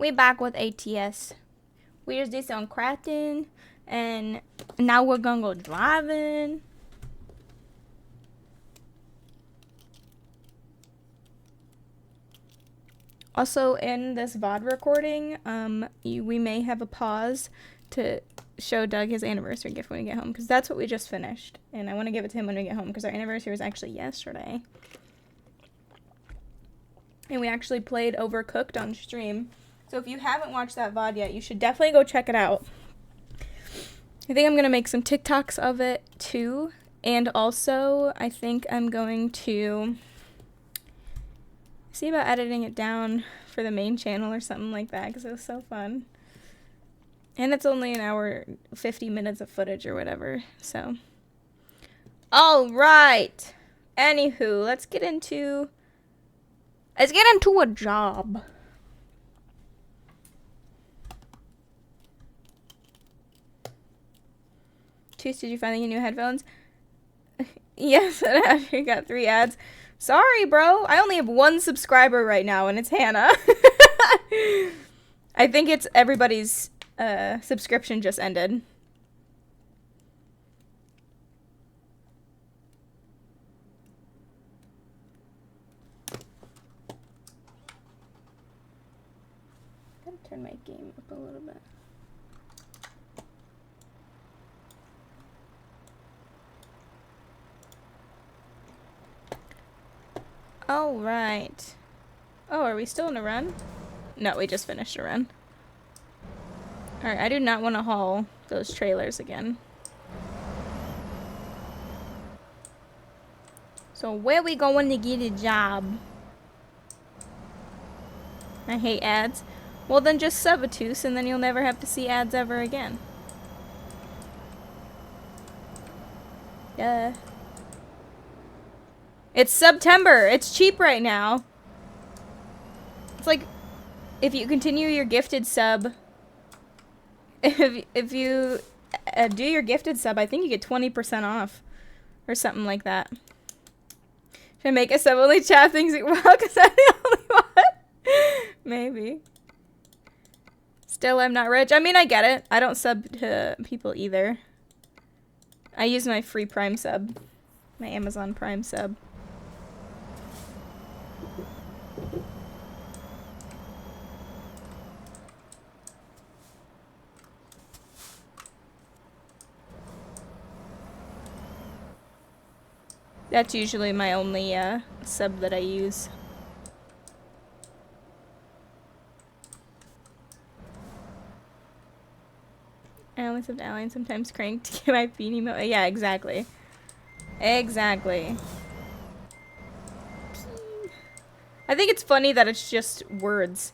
We back with ATS. We just did some crafting, and now we're gonna go driving. Also, in this VOD recording, we may have a pause to show Doug his anniversary gift when we get home, because that's what we just finished, and I want to give it to him when we get home, because our anniversary was actually yesterday. And we actually played Overcooked on stream. So if you haven't watched that VOD yet, you should definitely go check it out. I think I'm going to make some TikToks of it too. And also, I think I'm going to see about editing it down for the main channel or something like that, because it was so fun. And it's only an hour, 50 minutes of footage or whatever, so. Alright! Anywho, let's get into a job. Did you finally get new headphones? Yes, I actually got 3 ads. Sorry, bro. I only have 1 subscriber right now, and it's Hannah. I think it's everybody's subscription just ended. Gotta turn my game up a little bit. Alright. Oh, are we still in a run? No, we just finished a run. Alright, I do not want to haul those trailers again. So where we going to get a job? I hate ads. Well, then just Subituse, and then you'll never have to see ads ever again. Duh. It's September. It's cheap right now. It's like, if you continue your gifted sub, if you do your gifted sub, I think you get 20% off, or something like that. Should I make a sub only chat things? Well, because I'm the only one. Maybe. Still, I'm not rich. I mean, I get it. I don't sub to people either. I use my free Prime sub, my Amazon Prime sub. That's usually my only sub that I use. I only sub to Ally and sometimes crank to get my feed emote. Yeah, exactly. Exactly. I think it's funny that it's just words.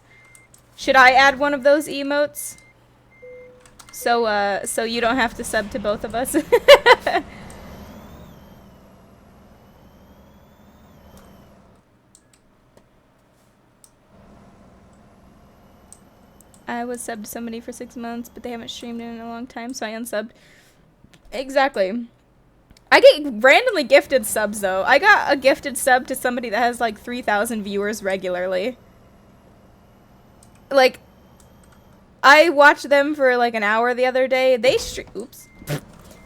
Should I add one of those emotes? So you don't have to sub to both of us? I was subbed to somebody for 6 months, but they haven't streamed in a long time, so I unsubbed. Exactly. I get randomly gifted subs, though. I got a gifted sub to somebody that has, like, 3,000 viewers regularly. Like, I watched them for, like, an hour the other day. They stream... Oops.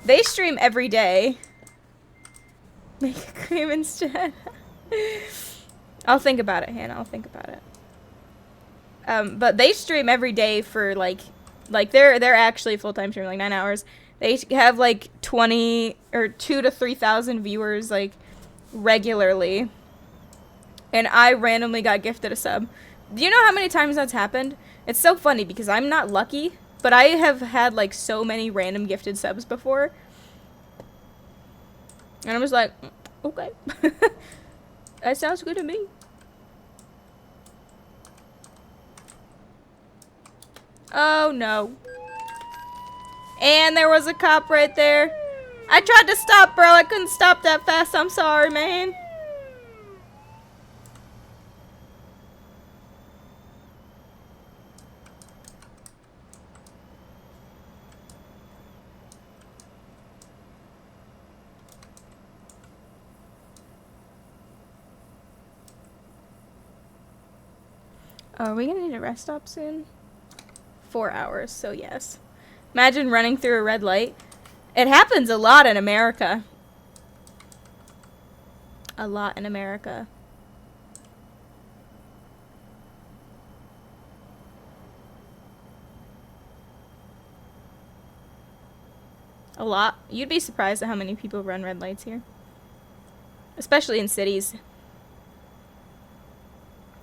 They stream every day. Make a cream instead. I'll think about it, Hannah. I'll think about it. But they stream every day for, like they're actually full-time streaming, like 9 hours. They have, like, 20 or 2,000 to 3,000 viewers, like, regularly. And I randomly got gifted a sub. Do you know how many times that's happened? It's so funny because I'm not lucky, but I have had, like, so many random gifted subs before. And I was like, okay. That sounds good to me. Oh, no. And there was a cop right there. I tried to stop, bro. I couldn't stop that fast. I'm sorry, man. Oh, are we gonna need a rest stop soon? 4 hours, so yes. Imagine running through a red light. It happens a lot in America. A lot in America. A lot. You'd be surprised at how many people run red lights here. Especially in cities.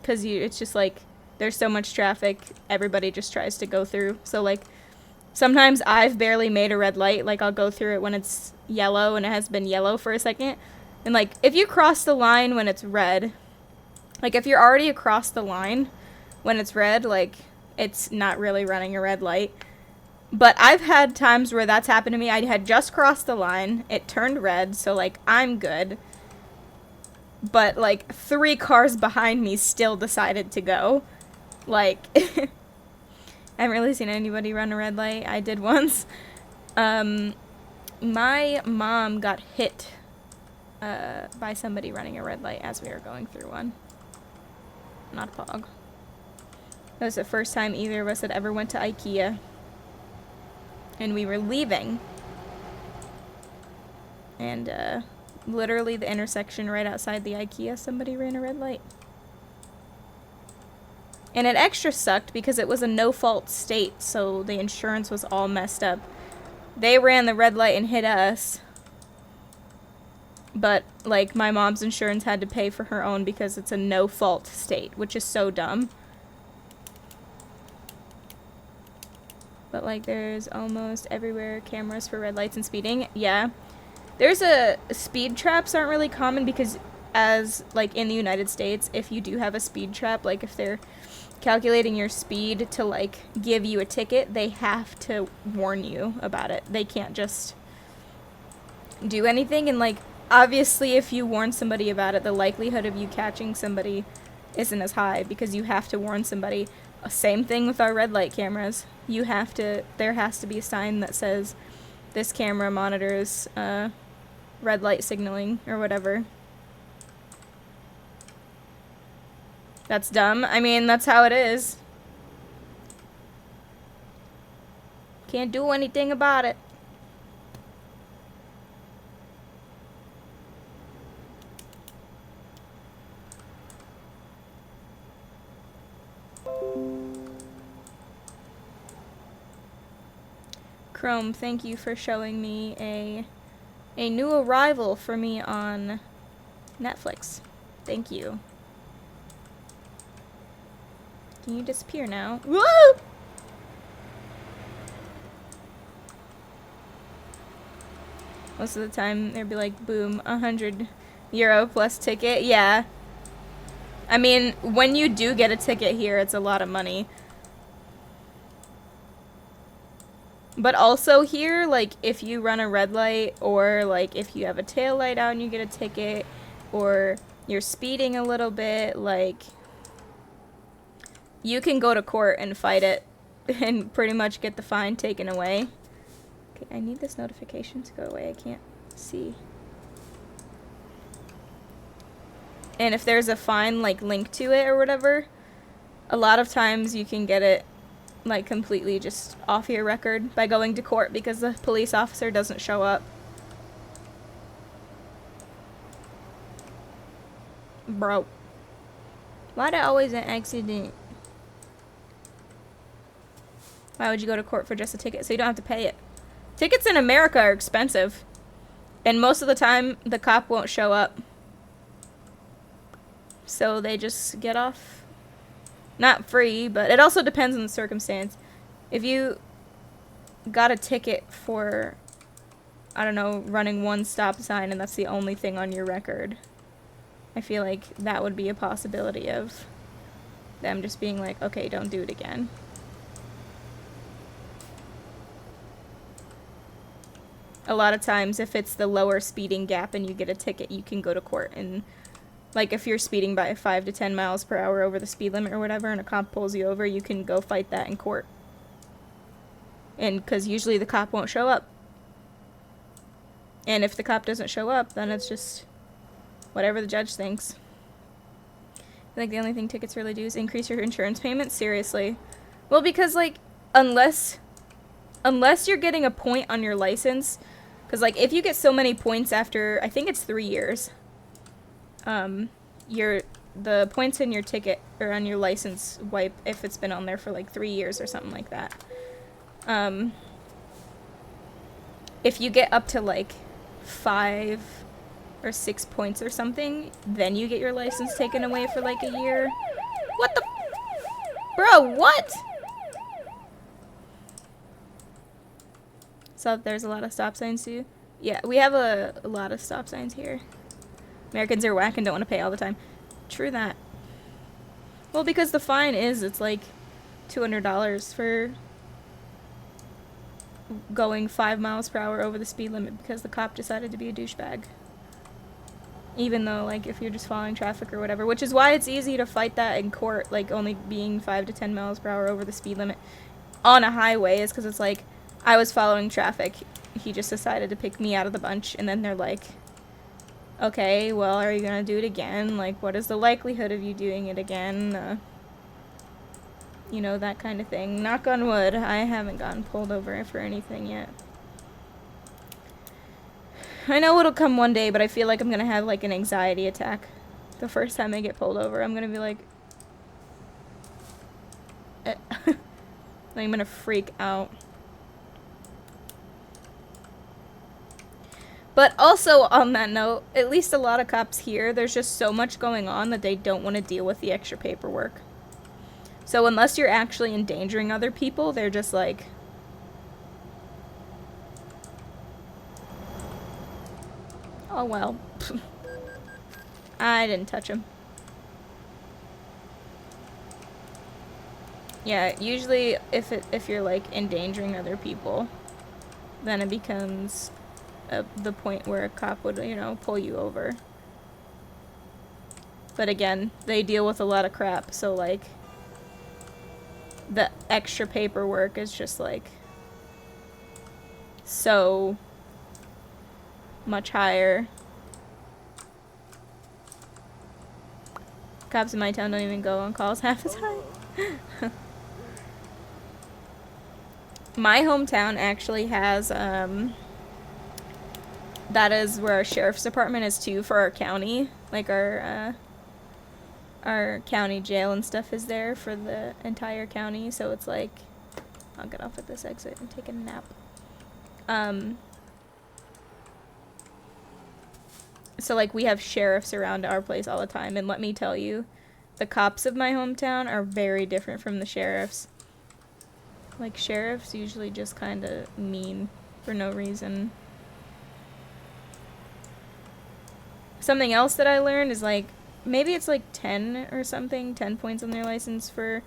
Because it's just like, there's so much traffic, everybody just tries to go through. So like, sometimes I've barely made a red light. Like, I'll go through it when it's yellow and it has been yellow for a second. And like, if you cross the line when it's red, like if you're already across the line when it's red, like, it's not really running a red light. But I've had times where that's happened to me. I had just crossed the line, it turned red, so like, I'm good. But like, 3 cars behind me still decided to go. Like, I haven't really seen anybody run a red light. I did once. My mom got hit by somebody running a red light as we were going through one. Not a pog. That was the first time either of us had ever went to IKEA. And we were leaving. And literally the intersection right outside the IKEA, somebody ran a red light. And it extra sucked because it was a no-fault state, so the insurance was all messed up. They ran the red light and hit us. But, like, my mom's insurance had to pay for her own because it's a no-fault state, which is so dumb. But, like, there's almost everywhere cameras for red lights and speeding. Yeah. There's speed traps aren't really common because as, like, in the United States, if you do have a speed trap, like, if they're calculating your speed to, like, give you a ticket, they have to warn you about it. They can't just do anything. And, like, obviously, if you warn somebody about it, the likelihood of you catching somebody isn't as high because you have to warn somebody. Same thing with our red light cameras. You have to, there has to be a sign that says this camera monitors red light signaling or whatever. That's dumb. I mean, that's how it is. Can't do anything about it. Chrome, thank you for showing me a new arrival for me on Netflix. Thank you. Can you disappear now? Woo! Most of the time, they'd be like, boom, €100 plus ticket. Yeah. I mean, when you do get a ticket here, it's a lot of money. But also here, like, if you run a red light, or, like, if you have a tail light out and you get a ticket, or you're speeding a little bit, like, you can go to court and fight it and pretty much get the fine taken away. Okay, I need this notification to go away. I can't see. And if there's a fine, like, linked to it or whatever, a lot of times you can get it, like, completely just off your record by going to court because the police officer doesn't show up. Bro. Why'd I always an accident? Why would you go to court for just a ticket? So you don't have to pay it. Tickets in America are expensive. And most of the time, the cop won't show up. So they just get off. Not free, but it also depends on the circumstance. If you got a ticket for, I don't know, running one stop sign and that's the only thing on your record, I feel like that would be a possibility of them just being like, okay, don't do it again. A lot of times, if it's the lower speeding gap and you get a ticket, you can go to court. And, like, if you're speeding by 5 to 10 miles per hour over the speed limit or whatever, and a cop pulls you over, you can go fight that in court. And, because usually the cop won't show up. And if the cop doesn't show up, then it's just whatever the judge thinks. think the only thing tickets really do is increase your insurance payments. Seriously. Well, because, like, unless you're getting a point on your license, because, like, if you get so many points after, I think it's 3 years, the points in your ticket or on your license wipe if it's been on there for, like, 3 years or something like that. If you get up to, like, 5 or 6 points or something, then you get your license taken away for, like, a year. What the? Bro, what? So there's a lot of stop signs too. Yeah, we have a lot of stop signs here. Americans are whack and don't want to pay all the time. True that. Well, because the fine is, it's like $200 for going 5 miles per hour over the speed limit because the cop decided to be a douchebag. Even though, like, if you're just following traffic or whatever, which is why it's easy to fight that in court, like, only being 5 to 10 miles per hour over the speed limit on a highway, is because it's like, I was following traffic, he just decided to pick me out of the bunch, and then they're like, okay, well, are you gonna do it again? Like, what is the likelihood of you doing it again? You know, that kind of thing. Knock on wood, I haven't gotten pulled over for anything yet. I know it'll come one day, but I feel like I'm gonna have, like, an anxiety attack the first time I get pulled over. I'm gonna be like... I'm gonna freak out. But also, on that note, at least a lot of cops here, there's just so much going on that they don't want to deal with the extra paperwork. So unless you're actually endangering other people, they're just like... Oh well. I didn't touch him. Yeah, usually if you're like endangering other people, then it becomes the point where a cop would, you know, pull you over. But again, they deal with a lot of crap, so like the extra paperwork is just like so much higher. Cops in my town don't even go on calls half the time. My hometown actually has, that is where our sheriff's department is too for our county. Like our county jail and stuff is there for the entire county. So it's like, I'll get off at this exit and take a nap. So like we have sheriffs around our place all the time. And let me tell you, the cops of my hometown are very different from the sheriffs. Like sheriffs usually just kind of mean for no reason. Something else that I learned is like, maybe it's like 10 or something, 10 points on their license for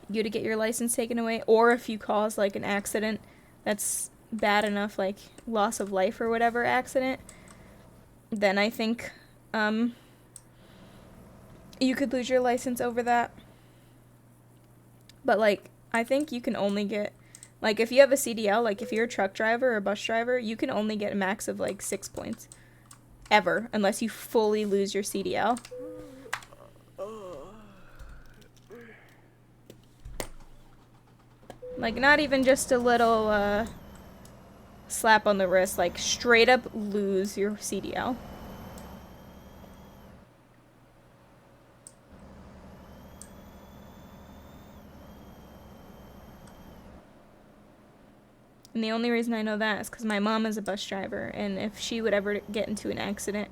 you to get your license taken away. Or if you cause like an accident that's bad enough, like loss of life or whatever accident, then I think you could lose your license over that. But like, I think you can only get, like if you have a CDL, like if you're a truck driver or a bus driver, you can only get a max of like 6 points. Ever, unless you fully lose your CDL. Like, not even just a little, slap on the wrist, like, straight up lose your CDL. And the only reason I know that is because my mom is a bus driver, and if she would ever get into an accident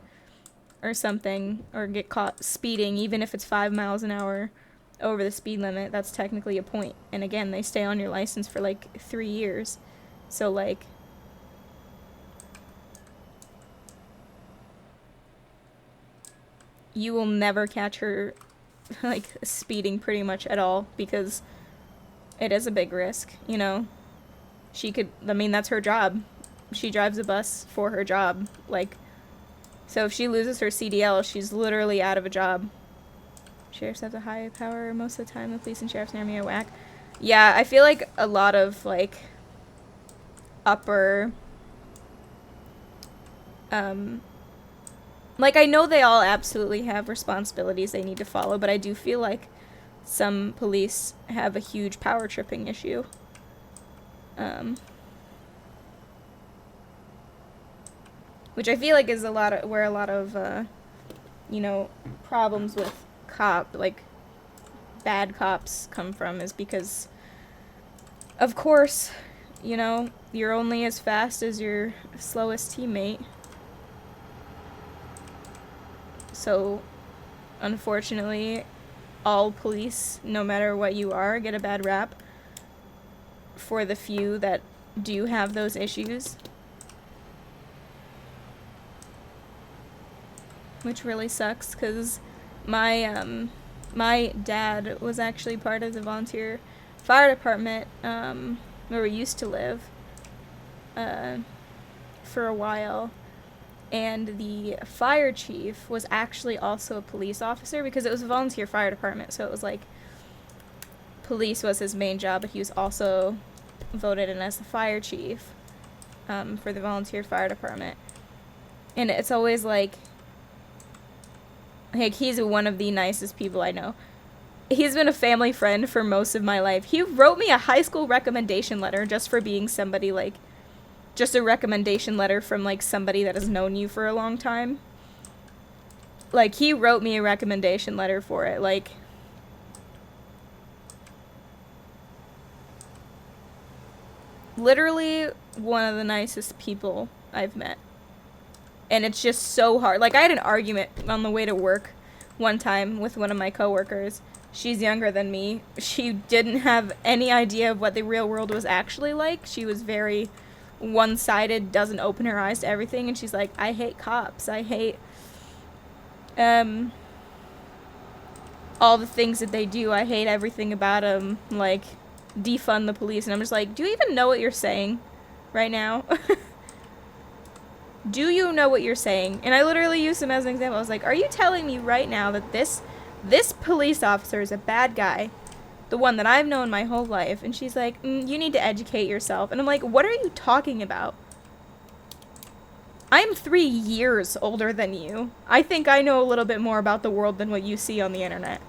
or something, or get caught speeding, even if it's 5 miles an hour over the speed limit, that's technically a point. And again, they stay on your license for like 3 years. So like, you will never catch her like speeding pretty much at all, because it is a big risk, you know. She could, I mean, that's her job. She drives a bus for her job. Like, so if she loses her CDL, she's literally out of a job. Sheriffs have the high power most of the time. The police and sheriffs near me are whack. Yeah, I feel like a lot of, like, upper, Like, I know they all absolutely have responsibilities they need to follow, but I do feel like some police have a huge power tripping issue. Which I feel like is where a lot of, you know, problems with bad cops come from, is because, of course, you know, you're only as fast as your slowest teammate. So, unfortunately, all police, no matter what you are, get a bad rap for the few that do have those issues. Which really sucks, because my dad was actually part of the volunteer fire department where we used to live for a while. And the fire chief was actually also a police officer, because it was a volunteer fire department, so it was like police was his main job, but he was also voted in as the fire chief for the volunteer fire department. And it's always like he's one of the nicest people I know. He's been a family friend for most of my life. He wrote me a high school recommendation letter just for being somebody, like, just a recommendation letter from, like, somebody that has known you for a long time. Like, he wrote me a recommendation letter for it, like, literally one of the nicest people I've met. And it's just so hard. Like, I had an argument on the way to work one time with one of my coworkers. She's younger than me. She didn't have any idea of what the real world was actually like. She was very one-sided, doesn't open her eyes to everything, and she's like, I hate cops. I hate all the things that they do. I hate everything about them. Like, defund the police. And I'm just like, do you even know what you're saying right now? Do you know what you're saying? And I literally used him as an example. I was like, are you telling me right now that this police officer is a bad guy? The one that I've known my whole life. And she's like, you need to educate yourself. And I'm like, what are you talking about? I'm 3 years older than you. I think I know a little bit more about the world than what you see on the internet.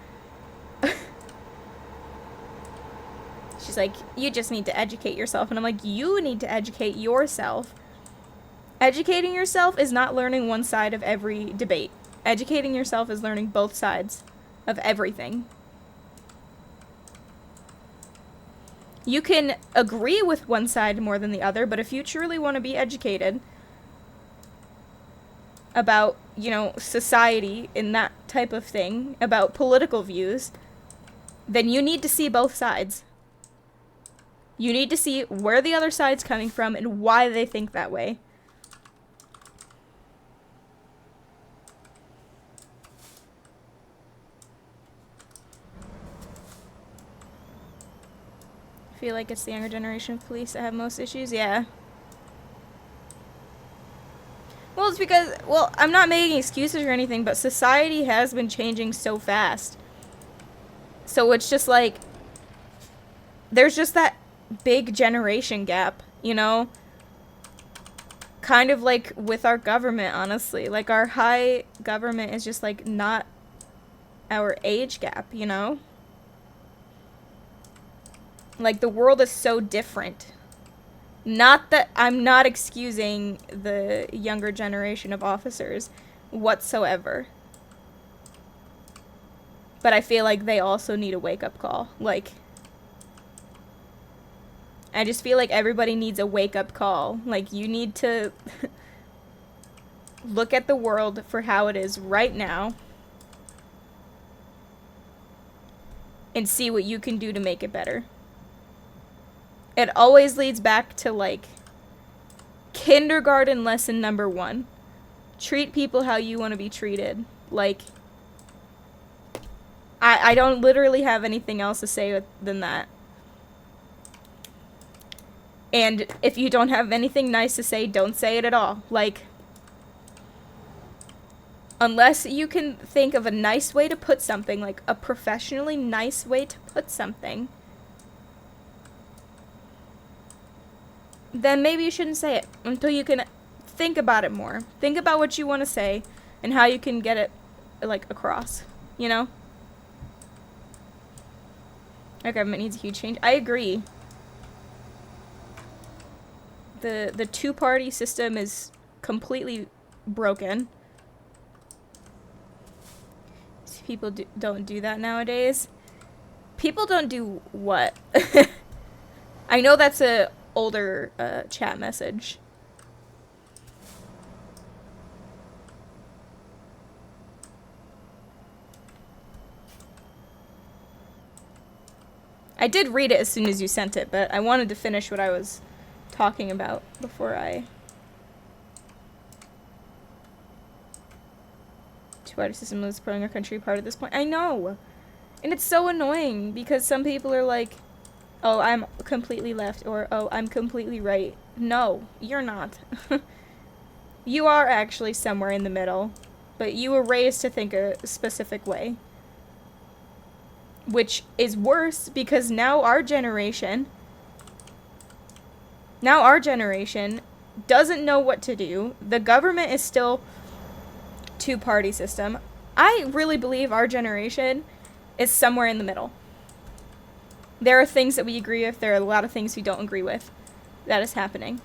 She's like, you just need to educate yourself. And I'm like, you need to educate yourself. Educating yourself is not learning one side of every debate. Educating yourself is learning both sides of everything. You can agree with one side more than the other, but if you truly want to be educated about, you know, society and that type of thing, about political views, then you need to see both sides. You need to see where the other side's coming from and why they think that way. I feel like it's the younger generation of police that have most issues. Yeah. Well, it's because, well, I'm not making excuses or anything, but society has been changing so fast. So it's just like, there's just that big generation gap, you know? Kind of like with our government, honestly. Like, our high government is just, like, not our age gap, you know? Like, the world is so different. Not that I'm not excusing the younger generation of officers whatsoever. But I feel like they also need a wake-up call. Like, I just feel like everybody needs a wake-up call. Like, you need to look at the world for how it is right now and see what you can do to make it better. It always leads back to, like, kindergarten lesson number 1. Treat people how you want to be treated. Like, I don't literally have anything else to say than that. And if you don't have anything nice to say, don't say it at all. Like, unless you can think of a nice way to put something, like a professionally nice way to put something, then maybe you shouldn't say it until you can think about it more. Think about what you want to say. and how you can get it, like, across, you know? Our government needs a huge change. I agree. The two-party system is completely broken. People don't do that nowadays. People don't do what? I know that's a older chat message. I did read it as soon as you sent it, but I wanted to finish what I was talking about before I... Two-party system is putting our country apart at this point. I know! And it's so annoying, because some people are like, oh, I'm completely left, or, oh, I'm completely right. No, you're not. You are actually somewhere in the middle, but you were raised to think a specific way. Which is worse, because now our generation doesn't know what to do. The government is still two-party system. I really believe our generation is somewhere in the middle. There are things that we agree with. There are a lot of things we don't agree with. That is happening.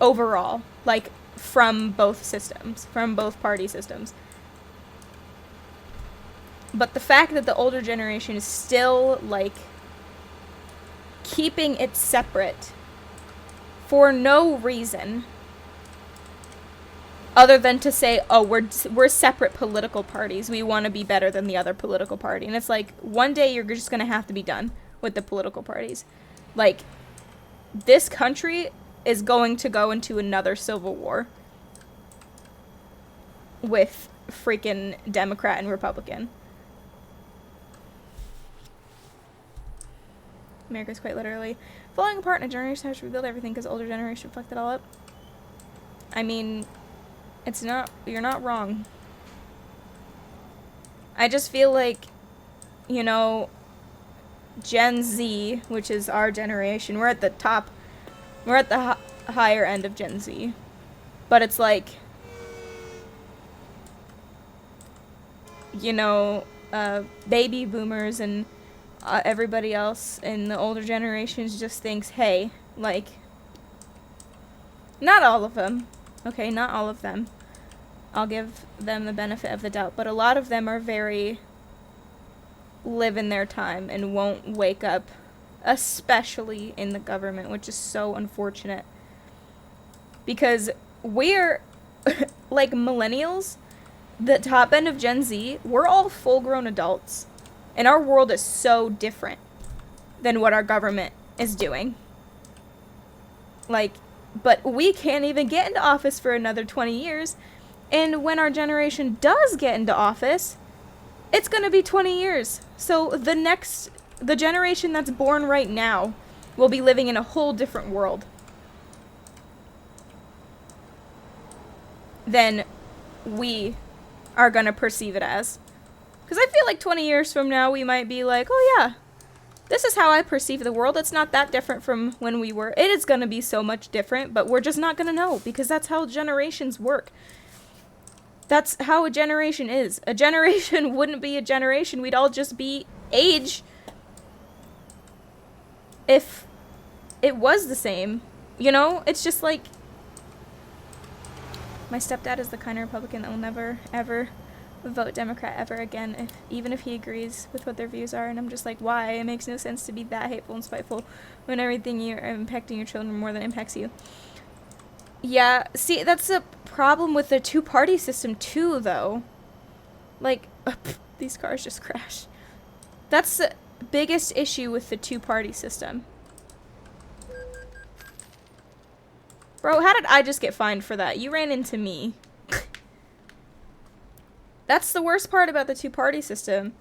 Overall. Like, from both systems. From both party systems. But the fact that the older generation is still, like, keeping it separate for no reason other than to say, oh, we're separate political parties. We want to be better than the other political party. And it's like, one day you're just going to have to be done with the political parties. Like, this country is going to go into another civil war with freaking Democrat and Republican. America's quite literally falling apart, and a generation has to rebuild everything because the older generation fucked it all up. I mean, it's not, you're not wrong. I just feel like, you know, Gen Z, which is our generation, we're at the top, we're at the higher end of Gen Z. But it's like, you know, baby boomers and everybody else in the older generations just thinks, hey, like, not all of them, okay, not all of them. I'll give them the benefit of the doubt, but a lot of them are very live in their time and won't wake up, especially in the government, which is so unfortunate. Because we're, like, millennials, the top end of Gen Z, we're all full-grown adults. And our world is so different than what our government is doing. Like, but we can't even get into office for another 20 years. And when our generation does get into office, it's going to be 20 years. So the generation that's born right now will be living in a whole different world than we are going to perceive it as. Because I feel like 20 years from now, we might be like, oh yeah, this is how I perceive the world. It's not that different from when we were. It is going to be so much different, but we're just not going to know, because that's how generations work. That's how a generation is. A generation wouldn't be a generation. We'd all just be age if it was the same. You know? It's just like, my stepdad is the kind of Republican that will never, ever vote Democrat ever again, even if he agrees with what their views are. And I'm just like, why? It makes no sense to be that hateful and spiteful when everything you're impacting your children more than impacts you. Yeah, see, that's a problem with the two-party system too, though. Like, these cars just crashed. That's the biggest issue with the two-party system. Bro, how did I just get fined for that? You ran into me. That's the worst part about the two-party system,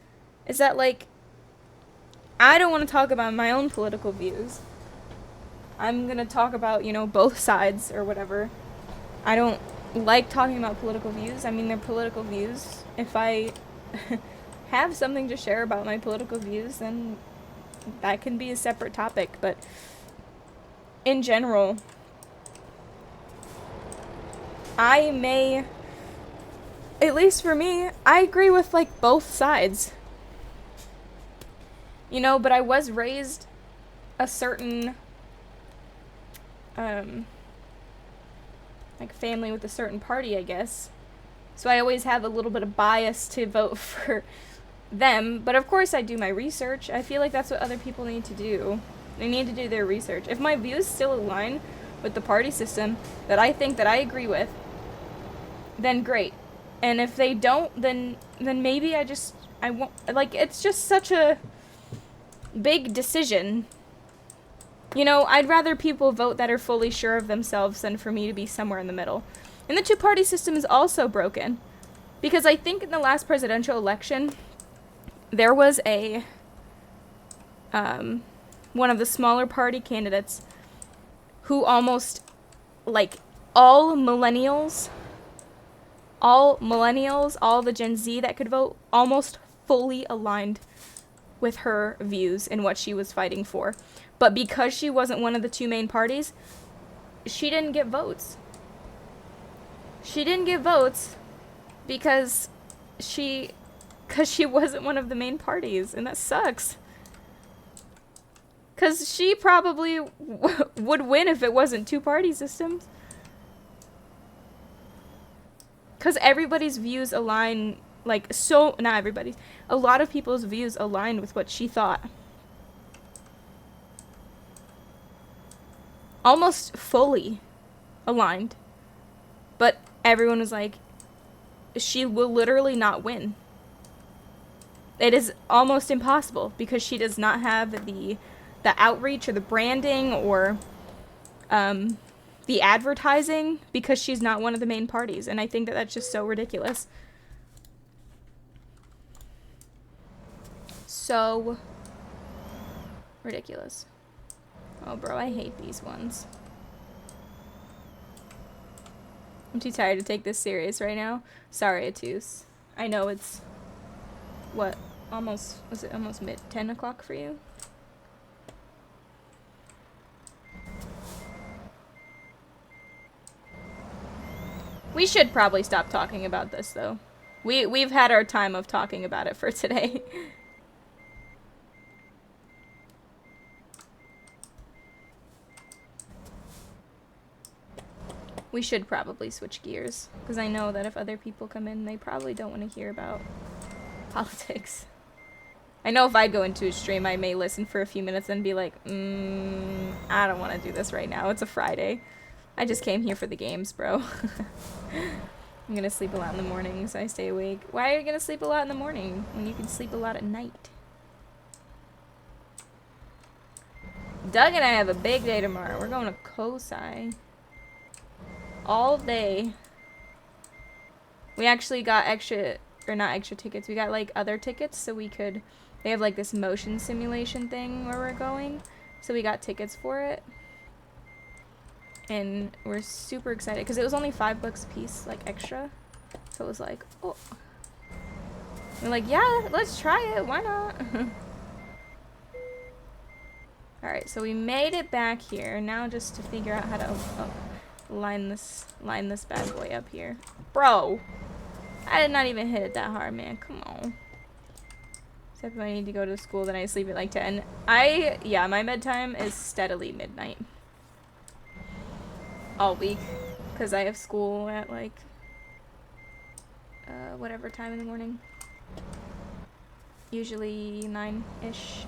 is that, like, I don't want to talk about my own political views. I'm going to talk about, you know, both sides or whatever. I don't like talking about political views. I mean, they're political views. If I have something to share about my political views, then that can be a separate topic. But in general, I may, at least for me, I agree with like both sides. You know, but I was raised a certain like family with a certain party, I guess. So I always have a little bit of bias to vote for them, but of course I do my research. I feel like that's what other people need to do. They need to do their research. If my views still align with the party system that I think that I agree with, then great. And if they don't, then maybe I won't, like, it's just such a big decision. You know, I'd rather people vote that are fully sure of themselves than for me to be somewhere in the middle. And the two-party system is also broken. Because I think in the last presidential election, there was a, one of the smaller party candidates who almost, like, all millennials, all the Gen Z that could vote, almost fully aligned with her views and what she was fighting for. But because she wasn't one of the two main parties, she didn't get votes. She didn't get votes because she wasn't one of the main parties, and that sucks. Because she probably would win if it wasn't two-party systems. Because everybody's views align, like, so, not everybody's, a lot of people's views align with what she thought. Almost fully aligned. But everyone was like, she will literally not win. It is almost impossible because she does not have the outreach or the branding or the advertising because she's not one of the main parties. And I think that that's just so ridiculous. So ridiculous. Oh, bro, I hate these ones. I'm too tired to take this serious right now. Sorry, ATS. I know it's, what, almost, was it almost 10 o'clock for you? We should probably stop talking about this, though. We've had our time of talking about it for today. We should probably switch gears, because I know that if other people come in, they probably don't want to hear about politics. I know if I go into a stream, I may listen for a few minutes and be like, I don't want to do this right now. It's a Friday. I just came here for the games, bro. I'm gonna sleep a lot in the morning, so I stay awake. Why are you gonna sleep a lot in the morning when you can sleep a lot at night? Doug and I have a big day tomorrow. We're going to Kosai. All day. We actually got extra, or not extra tickets, we got like other tickets so we could, they have like this motion simulation thing where we're going, so we got tickets for it. And we're super excited because it was only $5 a piece, like extra. So it was like, oh. We're like, yeah, let's try it, why not? Alright, so we made it back here. Now just to figure out how to line this bad boy up here. Bro! I did not even hit it that hard, man. Come on. Except if I need to go to school, then I sleep at like 10. Yeah, my bedtime is steadily midnight. All week. Because I have school at like, whatever time in the morning. Usually 9-ish.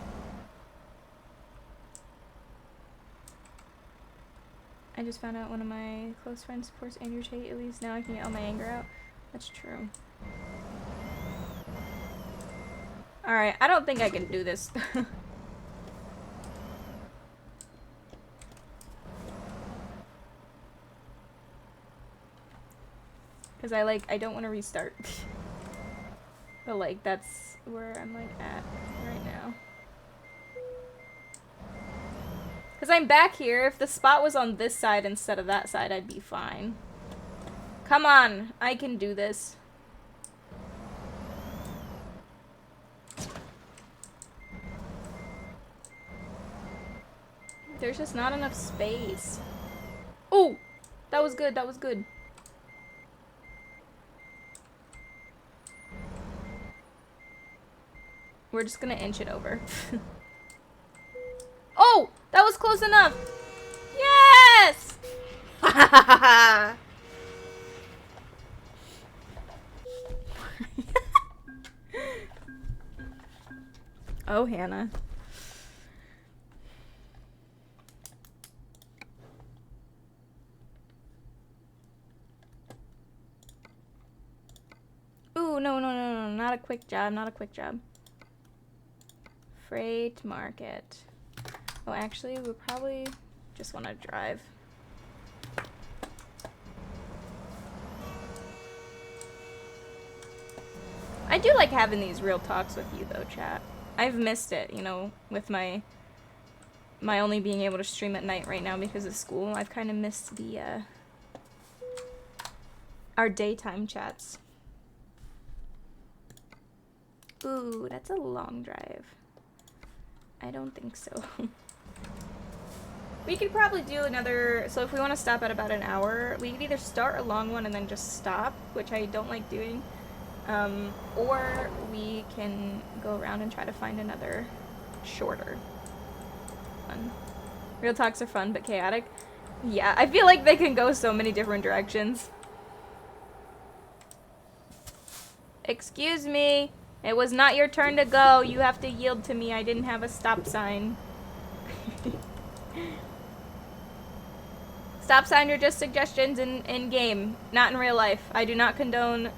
I just found out one of my close friends supports Andrew Tate. At least now I can get all my anger out. That's true. Alright, I don't think I can do this. Because I don't want to restart. But like, that's where I'm like at right now. Because I'm back here. If the spot was on this side instead of that side, I'd be fine. Come on. I can do this. There's just not enough space. Oh! That was good. That was good. We're just gonna inch it over. Oh! That was close enough! Yes! Oh, Hannah. Ooh, no, not a quick job, not a quick job. Freight market. Oh, actually, we probably just want to drive. I do like having these real talks with you, though, chat. I've missed it, you know, with my only being able to stream at night right now because of school. I've kind of missed the, our daytime chats. Ooh, that's a long drive. I don't think so. We could probably do another, so if we want to stop at about an hour, we could either start a long one and then just stop, which I don't like doing, or we can go around and try to find another shorter one. Real talks are fun but chaotic. Yeah, I feel like they can go so many different directions. Excuse me, it was not your turn to go. You have to yield to me. I didn't have a stop sign. Stop signs are just suggestions in game, not in real life. I do not condone.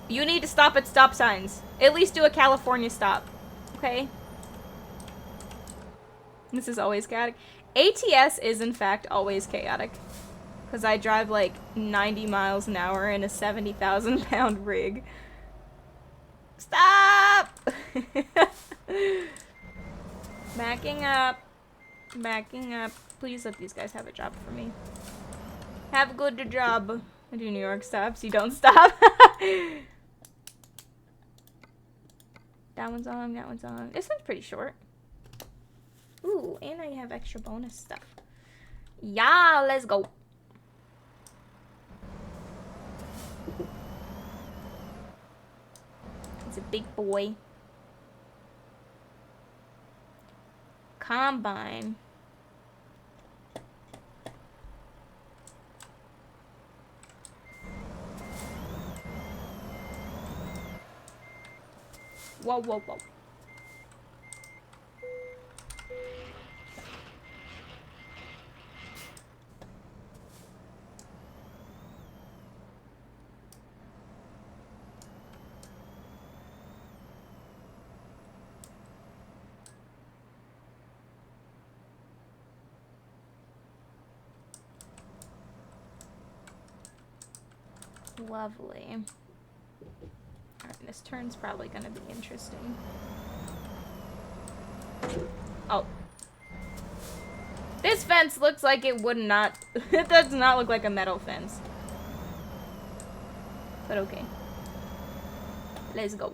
You need to stop at stop signs. At least do a California stop. Okay? This is always chaotic. ATS is in fact always chaotic. Because I drive like 90 miles an hour in a 70,000 pound rig. Stop! Backing up. Backing up. Please let these guys have a job for me. Have a good job. I do New York stops. You don't stop. That one's on. That one's on. This one's pretty short. Ooh, and I have extra bonus stuff. Yeah, let's go. It's a big boy. Combine. Whoa, whoa, whoa. Lovely. Alright, this turn's probably gonna be interesting. Oh. This fence looks like it would not... It does not look like a metal fence. But okay. Let's go.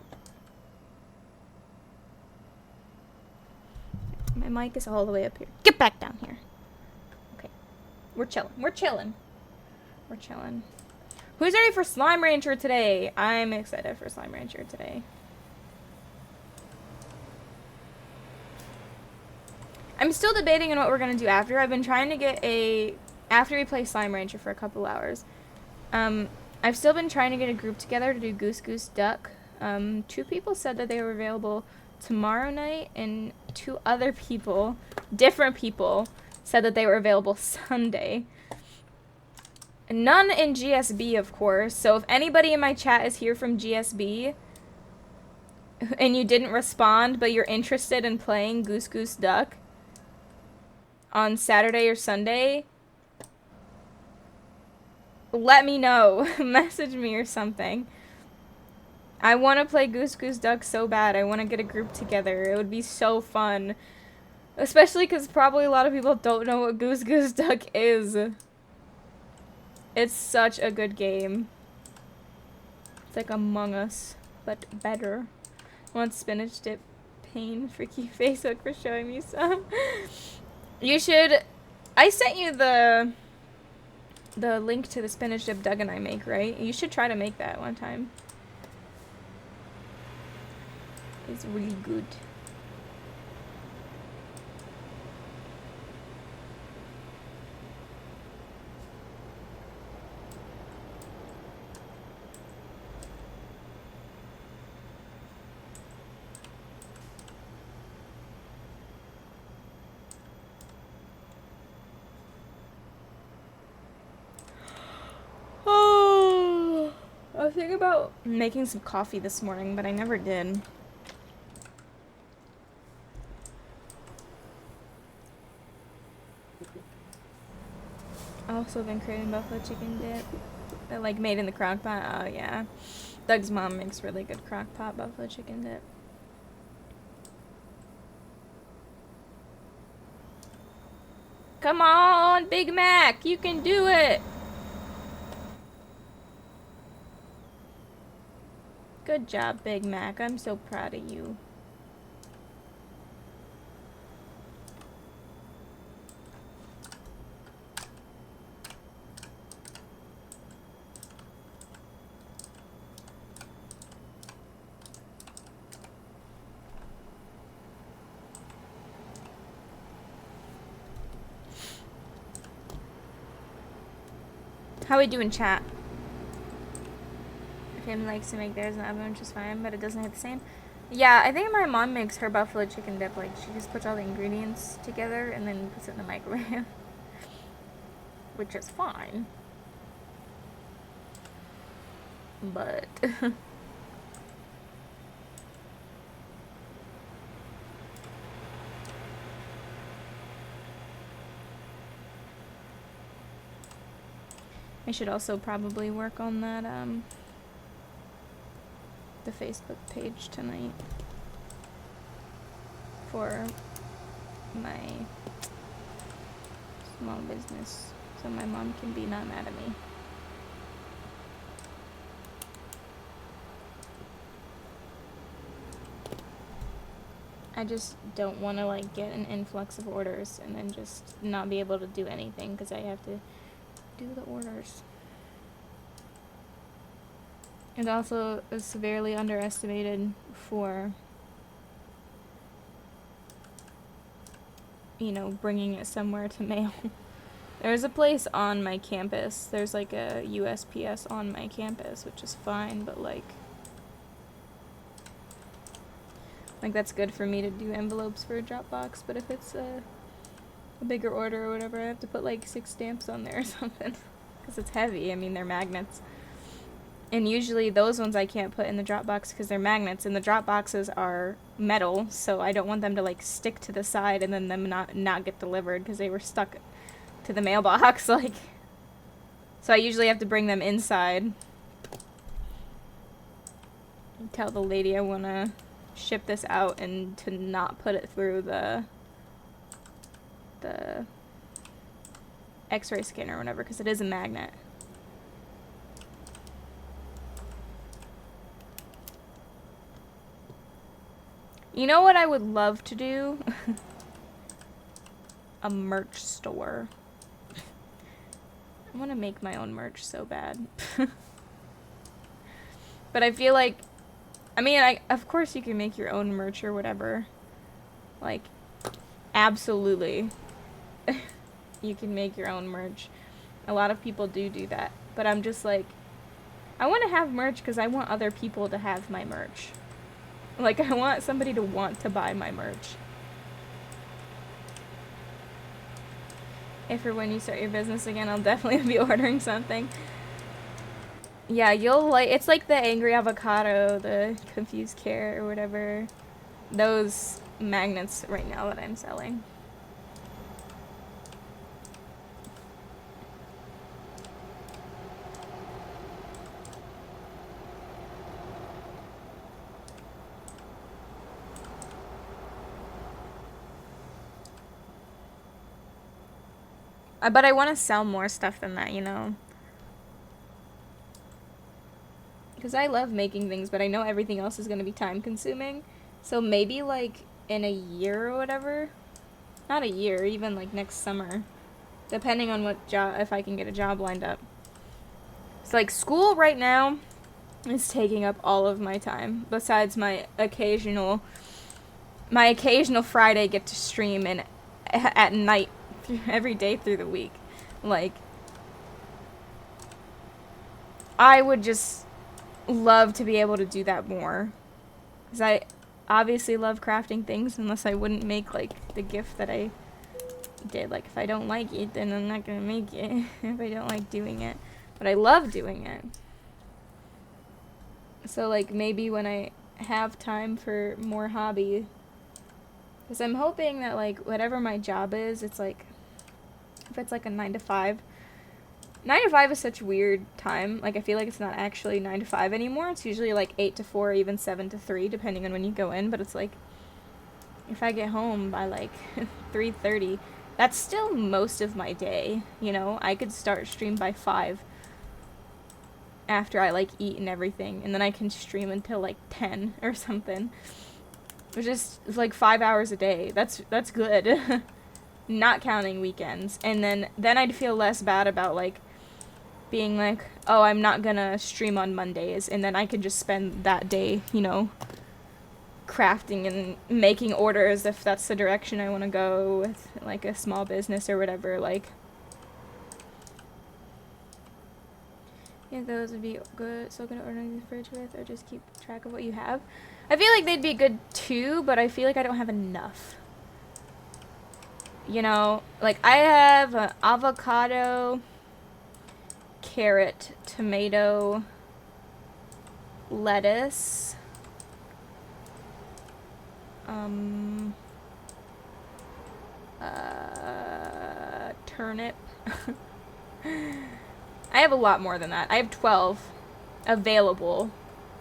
My mic is all the way up here. Get back down here. Okay. We're chilling. We're chilling. We're chilling. Who's ready for Slime Rancher today? I'm excited for Slime Rancher today. I'm still debating on what we're gonna do after. I've been trying to get a... After we play Slime Rancher for a couple hours. I've still been trying to get a group together to do Goose Goose Duck. 2 people said that they were available tomorrow night, and 2 other people, different people, said that they were available Sunday. None in GSB, of course, so if anybody in my chat is here from GSB, and you didn't respond, but you're interested in playing Goose Goose Duck on Saturday or Sunday, let me know. Message me or something. I want to play Goose Goose Duck so bad. I want to get a group together. It would be so fun. Especially because probably a lot of people don't know what Goose Goose Duck is. It's such a good game. It's like Among Us, but better. Want spinach dip pain? Freaky Facebook for showing me some. You should... I sent you the link to the spinach dip Doug and I make, right? You should try to make that one time. is really good. Oh, I was thinking about making some coffee this morning, but I never did. I also been craving buffalo chicken dip. That like made in the crock pot. Oh yeah. Doug's mom makes really good crock pot buffalo chicken dip. Come on, Big Mac, you can do it. Good job, Big Mac. I'm so proud of you. How we doing, chat? Family likes to make theirs in the oven, which is fine, but it doesn't hit the same. Yeah, I think my mom makes her buffalo chicken dip. Like, she just puts all the ingredients together and then puts it in the microwave. Which is fine. But... I should also probably work on that, the Facebook page tonight for my small business, so my mom can be not mad at me. I just don't want to like get an influx of orders and then just not be able to do anything because I have to do the orders. It also is severely underestimated for, you know, bringing it somewhere to mail. There's a place on my campus. There's like a USPS on my campus, which is fine, but like that's good for me to do envelopes for a Dropbox, but if it's a bigger order or whatever, I have to put like 6 stamps on there or something. Because it's heavy. I mean, they're magnets. And usually those ones I can't put in the Dropbox because they're magnets, and the Dropboxes are metal, so I don't want them to like stick to the side and then them not get delivered because they were stuck to the mailbox. Like, so I usually have to bring them inside. Tell the lady I want to ship this out and to not put it through the X-ray scanner or whatever, because it is a magnet. You know what I would love to do? A merch store. I want to make my own merch so bad. But I feel like, I mean, of course you can make your own merch or whatever. Like, absolutely. You can make your own merch. A lot of people do that. But I'm just like, I want to have merch because I want other people to have my merch. Like, I want somebody to want to buy my merch. If or when you start your business again, I'll definitely be ordering something. Yeah, you'll like, it's like the angry avocado, the confused carrot or whatever. Those magnets right now that I'm selling. But I want to sell more stuff than that, you know? Because I love making things, but I know everything else is going to be time consuming. So maybe like in a year or whatever. Not a year, even like next summer. Depending on what job, if I can get a job lined up. So like school right now, is taking up all of my time, besides my occasional Friday get to stream and at night every day through the week. Like, I would just love to be able to do that more, because I obviously love crafting things, unless I wouldn't make like the gift that I did. Like, if I don't like it, then I'm not gonna make it if I don't like doing it, but I love doing it. So like, maybe when I have time for more hobby, because I'm hoping that like whatever my job is, it's like, if it's like a 9 to 5. 9 to 5 is such weird time. Like, I feel like it's not actually 9 to 5 anymore. It's usually like 8 to 4 or even 7 to 3, depending on when you go in. But it's like, if I get home by like 3:30, that's still most of my day, you know? I could start stream by 5 after I like eat and everything, and then I can stream until like 10 or something. It's just, it's like 5 hours a day. That's good. Not counting weekends. And then I'd feel less bad about like being like, oh, I'm not gonna stream on Mondays, and then I could just spend that day, you know, crafting and making orders if that's the direction I want to go with like a small business or whatever. Like, yeah, those would be good. So good to order the fridge with, or just keep track of what you have. I feel like they'd be good too, but I feel like I don't have enough. You know, like I have avocado, carrot, tomato, lettuce, turnip. I have a lot more than that. I have 12 available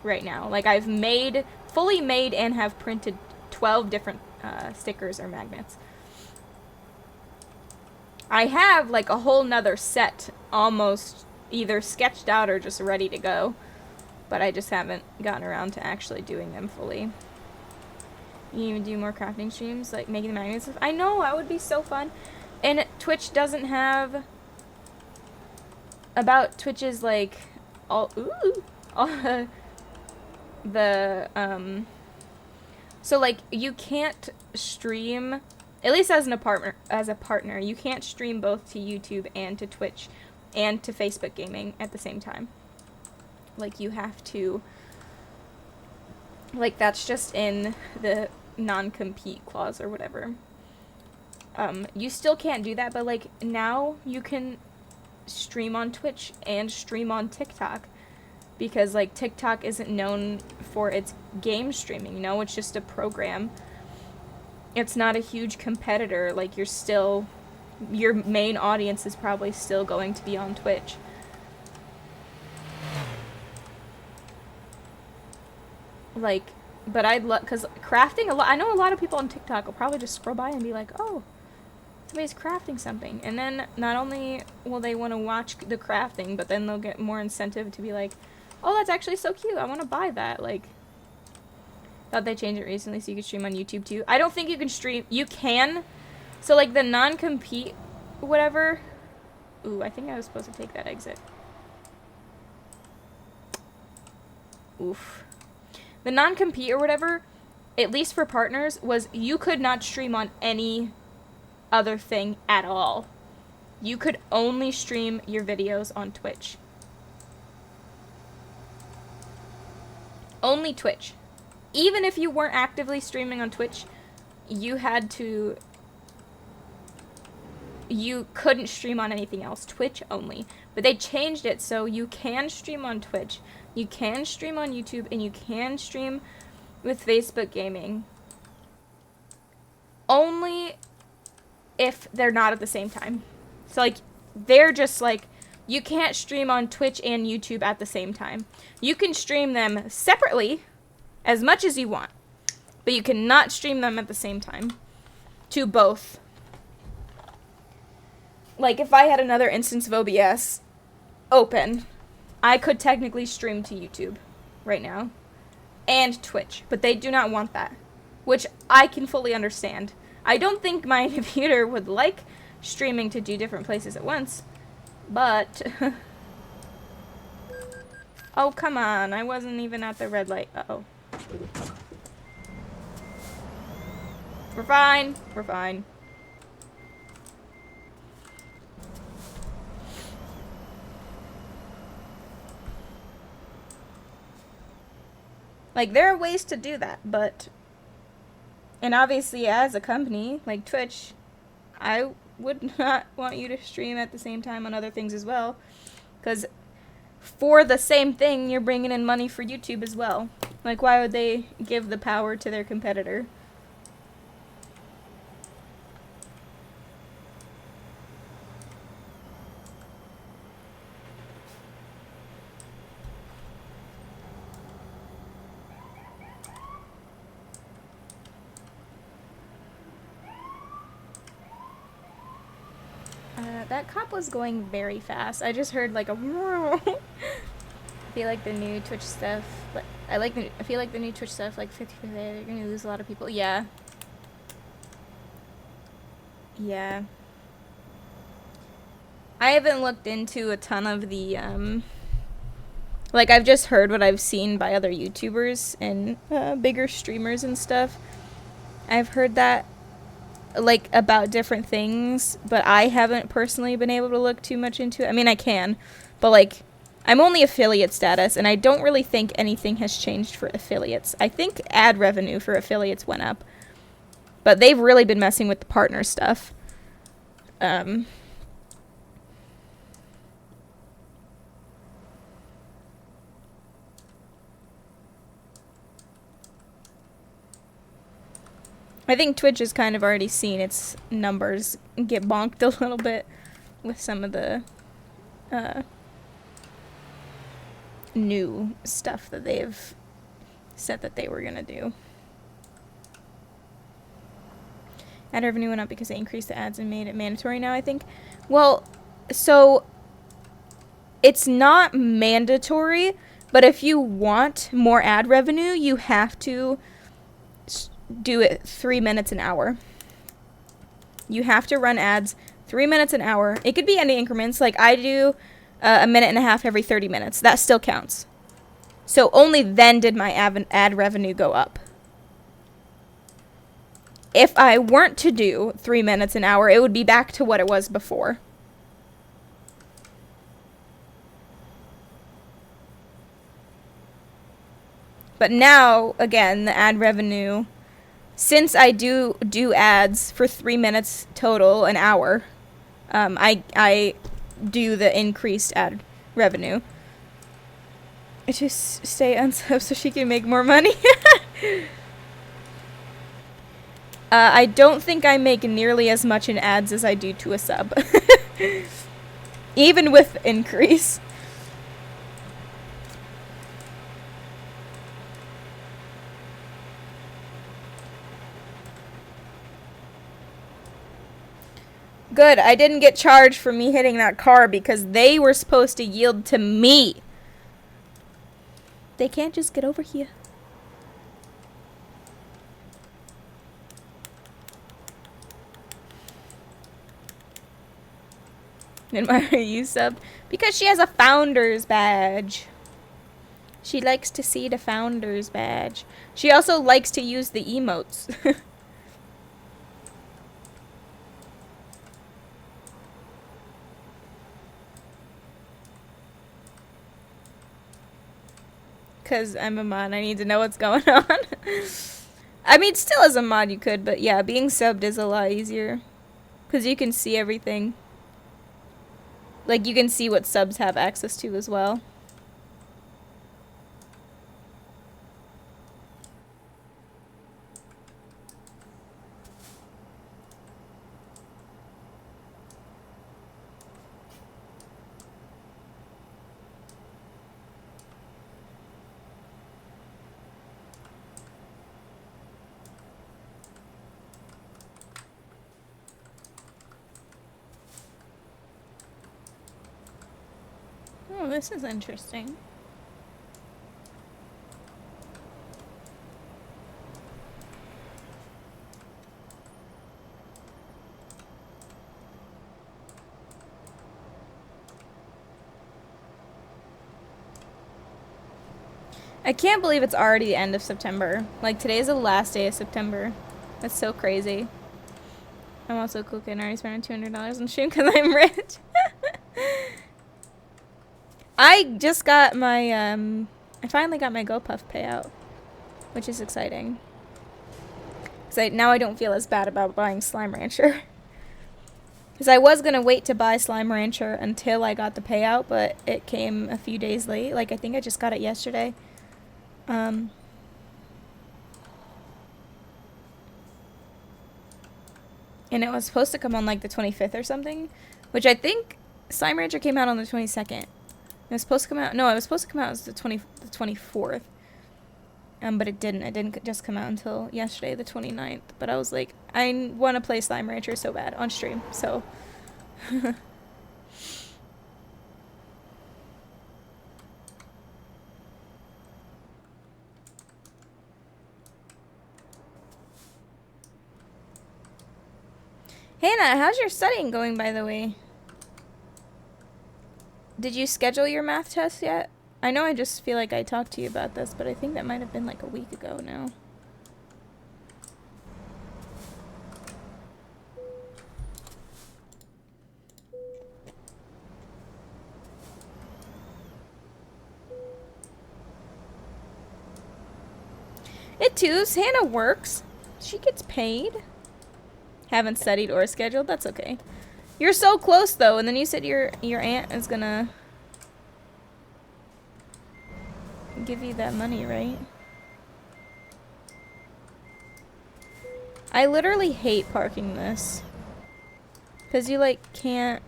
right now. Like, I've fully made and have printed 12 different stickers or magnets. I have like a whole nother set almost either sketched out or just ready to go, but I just haven't gotten around to actually doing them fully. You even do more crafting streams, like making the magnets. I know, that would be so fun. And Twitch doesn't have, about Twitch's like all the so like you can't stream, at least as a partner, you can't stream both to YouTube and to Twitch and to Facebook gaming at the same time. Like, you have to, like, that's just in the non-compete clause or whatever. You still can't do that, but like now you can stream on Twitch and stream on TikTok, because like TikTok isn't known for its game streaming, you know, it's just a program. It's not a huge competitor. Like, your main audience is probably still going to be on Twitch. Like, but I'd love, because crafting, I know a lot of people on TikTok will probably just scroll by and be like, oh, somebody's crafting something. And then not only will they want to watch the crafting, but then they'll get more incentive to be like, oh, that's actually so cute, I want to buy that. Like, thought they changed it recently so you could stream on YouTube too. I don't think you can stream. You can. So like the non-compete whatever. Ooh, I think I was supposed to take that exit. Oof. The non-compete or whatever, at least for partners, was you could not stream on any other thing at all. You could only stream your videos on Twitch. Only Twitch. Even if you weren't actively streaming on Twitch, you couldn't stream on anything else. Twitch only. But they changed it so you can stream on Twitch, you can stream on YouTube, and you can stream with Facebook gaming. Only if they're not at the same time. So like, they're just like, you can't stream on Twitch and YouTube at the same time. You can stream them separately as much as you want, but you cannot stream them at the same time to both. Like, if I had another instance of OBS open, I could technically stream to YouTube right now and Twitch, but they do not want that, which I can fully understand. I don't think my computer would like streaming to do different places at once, but Oh, come on. I wasn't even at the red light. Uh-oh. We're fine. We're fine. Like, there are ways to do that, but... And obviously, as a company, like Twitch, I would not want you to stream at the same time on other things as well. Because for the same thing, you're bringing in money for YouTube as well. Like, why would they give the power to their competitor? That cop was going very fast. I just heard like a... I feel like the new Twitch stuff... I feel like the new Twitch stuff, like 50%, they're gonna lose a lot of people. Yeah. Yeah. I haven't looked into a ton of the, like, I've just heard what I've seen by other YouTubers and bigger streamers and stuff. I've heard that, like, about different things, but I haven't personally been able to look too much into it. I mean, I can, but, like, I'm only affiliate status, and I don't really think anything has changed for affiliates. I think ad revenue for affiliates went up, but they've really been messing with the partner stuff. I think Twitch has kind of already seen its numbers get bonked a little bit with some of the new stuff that they've said that they were going to do. Ad revenue went up because they increased the ads and made it mandatory now, I think. Well, so it's not mandatory, but if you want more ad revenue, you have to do it 3 minutes an hour. You have to run ads 3 minutes an hour. It could be any increments. Like I do a minute and a half every 30 minutes. That still counts. So only then did my ad revenue go up. If I weren't to do 3 minutes an hour, it would be back to what it was before. But now, again, the ad revenue, since I do ads for 3 minutes total an hour, I do the increased ad revenue. I just stay unsub so she can make more money. I don't think I make nearly as much in ads as I do to a sub. Even with increase. Good, I didn't get charged for me hitting that car because they were supposed to yield to me. They can't just get over here. And why are you subbed? Because she has a founder's badge. She likes to see the founder's badge. She also likes to use the emotes. Because I'm a mod, I need to know what's going on. I mean, still as a mod you could, but yeah, being subbed is a lot easier. Because you can see everything. Like, you can see what subs have access to as well. Oh, this is interesting. I can't believe it's already the end of September. Like, today's the last day of September. That's so crazy. I'm also cooking. I already spent $200 on stream because I'm rich. I just got my, I finally got my GoPuff payout, which is exciting. Because now I don't feel as bad about buying Slime Rancher. Because I was going to wait to buy Slime Rancher until I got the payout, but it came a few days late. Like, I think I just got it yesterday. And it was supposed to come on, like, the 25th or something. Which I think Slime Rancher came out on the 22nd. It was supposed to come out... No, it was supposed to come out as the 24th. But it didn't. It didn't just come out until yesterday, the 29th. But I was like, I want to play Slime Rancher so bad on stream. So... Hannah, how's your studying going, by the way? Did you schedule your math test yet? I know I just feel like I talked to you about this, but I think that might have been like a week ago now. It too's. Hannah works. She gets paid. Haven't studied or scheduled. That's okay. You're so close though, and then you said your aunt is gonna give you that money, right? I literally hate parking this. Cause you like can't.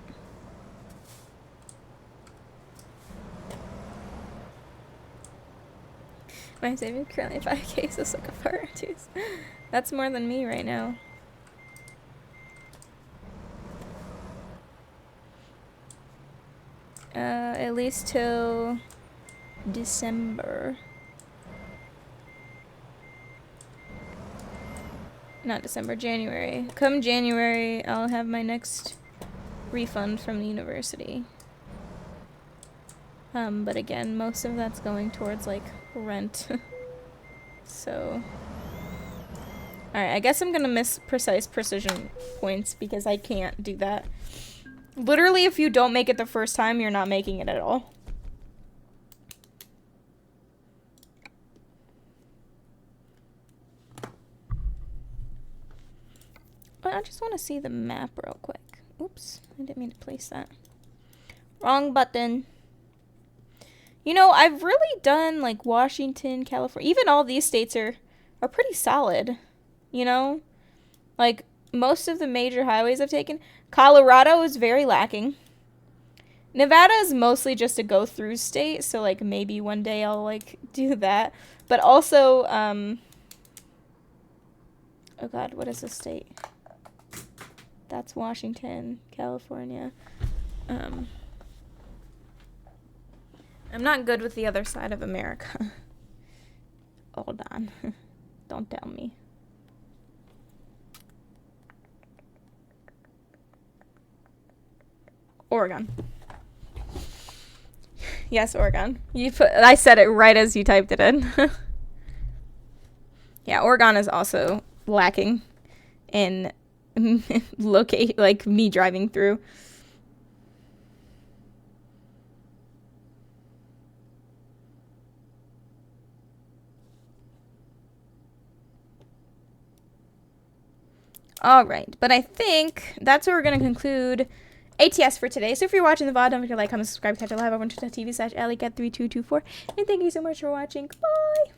My savings currently 5K, so suck a fart too. That's more than me right now. At least till December. Not December, January. Come January, I'll have my next refund from the university. But again, most of that's going towards, like, rent. So... Alright, I guess I'm gonna miss precise precision points because I can't do that. Literally, if you don't make it the first time, you're not making it at all. But I just want to see the map real quick. Oops, I didn't mean to place that. Wrong button. You know, I've really done, like, Washington, California. Even all these states are pretty solid. You know? Like, most of the major highways I've taken. Colorado is very lacking. Nevada is mostly just a go-through state, so, like, maybe one day I'll, like, do that. But also, oh god, what is this state? That's Washington, California. I'm not good with the other side of America. Hold on. Don't tell me. Oregon. Yes, Oregon. I said it right as you typed it in. Yeah, Oregon is also lacking in locate, like, me driving through. All right, but I think that's where we're going to conclude ATS for today. So if you're watching the VOD, don't forget to like, comment, subscribe, catch a live over on twitch.tv/AllyKat3224. And thank you so much for watching. Bye!